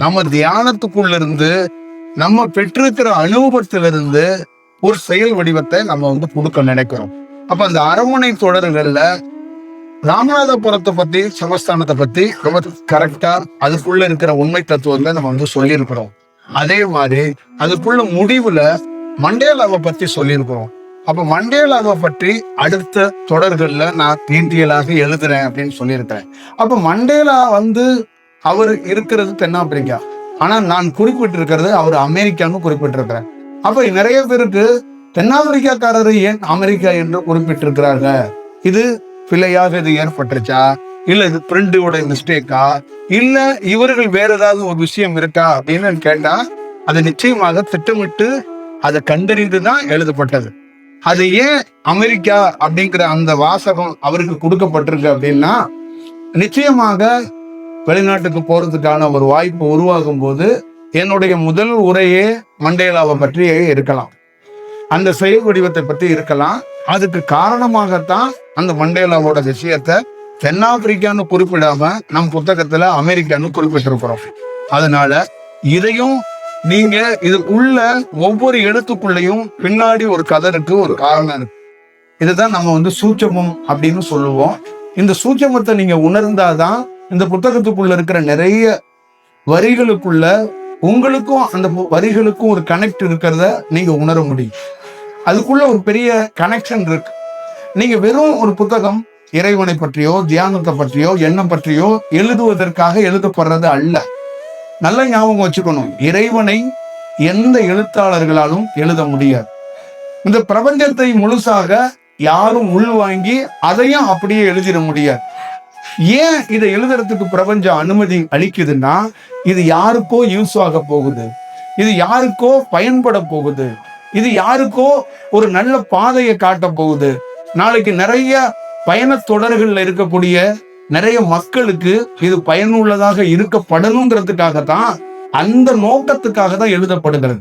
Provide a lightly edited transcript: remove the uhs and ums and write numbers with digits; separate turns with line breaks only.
நம்ம தியானத்துக்குள்ள இருந்து நம்ம பெற்றிருக்கிற அனுபவத்திலிருந்து ஒரு செயல் வடிவத்தை நம்ம கொடுக்க நினைக்கிறோம். அப்ப அந்த அரண்மனை தொடர்கள்ல ராமநாதபுரத்தை பத்தி, சமஸ்தானத்தை பத்தி ரொம்ப கரெக்டா அதுக்குள்ள இருக்கிற உண்மை தத்துவத்தை நம்ம சொல்லியிருக்கிறோம். அதே மாதிரி அதுக்குள்ள முடிவுல மண்டேலாவை பத்தி சொல்லியிருக்கிறோம். அப்ப மண்டேலாவை பற்றி அடுத்த தொடர்கள்ல நான் டீட்டெயிலாக எழுதுறேன் அப்படின்னு சொல்லியிருக்கிறேன். அப்ப மண்டேலா அவர் இருக்கிறது தென்னாப்பிரிக்கா, ஆனா நான் குறிப்பிட்டிருக்கிறது அவர் அமெரிக்கான்னு குறிப்பிட்டிருக்கிறேன். அப்ப நிறைய பேருக்கு தென்னாப்பிரிக்காக்காரரு ஏன் அமெரிக்கா என்று குறிப்பிட்டிருக்கிறார்கள், இது பிழையாக இது ஏற்பட்டுருச்சா, இல்ல இது பிரிண்டோட மிஸ்டேக்கா, இல்ல இவர்கள் வேற ஏதாவது ஒரு விஷயம் இருக்கா அப்படின்னு கேட்டா அது நிச்சயமாக திட்டமிட்டு அதை கண்டறிந்துதான் எழுதப்பட்டது. அது ஏன் அமெரிக்கா அப்படிங்கிற அந்த வாசகம் அவருக்கு கொடுக்கப்பட்டிருக்கு அப்படின்னா, நிச்சயமாக வெளிநாட்டுக்கு போறதுக்கான ஒரு வாய்ப்பு உருவாகும் போது என்னுடைய முதல் உரையே மண்டேலாவை பற்றியே இருக்கலாம், அந்த செயல் வடிவத்தை பற்றி இருக்கலாம். அதுக்கு காரணமாகத்தான் அந்த மண்டேலாவோட விஷயத்த தென்னாப்பிரிக்கான்னு குறிப்பிடாம நம் புத்தகத்துல அமெரிக்கான்னு குறிப்பிட்டிருக்கிறோம். அதனால இதையும் நீங்க இதுக்குள்ள ஒவ்வொரு எழுத்துக்குள்ளையும் பின்னாடி ஒரு கதை இருக்கு, ஒரு காரணம் இருக்கு. இதுதான் நம்ம சூட்சமம் அப்படின்னு சொல்லுவோம். இந்த சூட்சமத்தை நீங்க உணர்ந்தாதான் இந்த புத்தகத்துக்குள்ள இருக்கிற நிறைய வரிகளுக்குள்ள உங்களுக்கும் அந்த வரிகளுக்கும் ஒரு கனெக்ட் இருக்கிறத நீங்க உணர முடியும். அதுக்குள்ள ஒரு பெரிய கனெக்ஷன் இருக்கு. நீங்க வெறும் ஒரு புத்தகம் இறைவனை பற்றியோ தியானத்தை பற்றியோ எண்ணம் பற்றியோ எழுதுவதற்காக எழுதப்படுறது அல்ல. நல்ல ஞாபகம் வச்சுக்கணும், இறைவனை எந்த எழுத்தாளர்களாலும் எழுத முடியாது. இந்த பிரபஞ்சத்தை முழுசாக யாரும் உள்வாங்கி அதையும் அப்படியே எழுதிட முடியாது. ஏன் இதை எழுதுறதுக்கு பிரபஞ்சம் அனுமதி அளிக்குதுன்னா, இது யாருக்கோ யூஸ் ஆக போகுது, இது யாருக்கோ பயன்பட போகுது, இது யாருக்கோ ஒரு நல்ல பாதையை காட்ட போகுது, நாளைக்கு நிறைய பயண தொடர்கள்ல இருக்கக்கூடிய நிறைய மக்களுக்கு இது பயனுள்ளதாக இருக்கப்படணுங்கிறதுக்காகத்தான், அந்த நோக்கத்துக்காக தான் எழுதப்படுகிறது.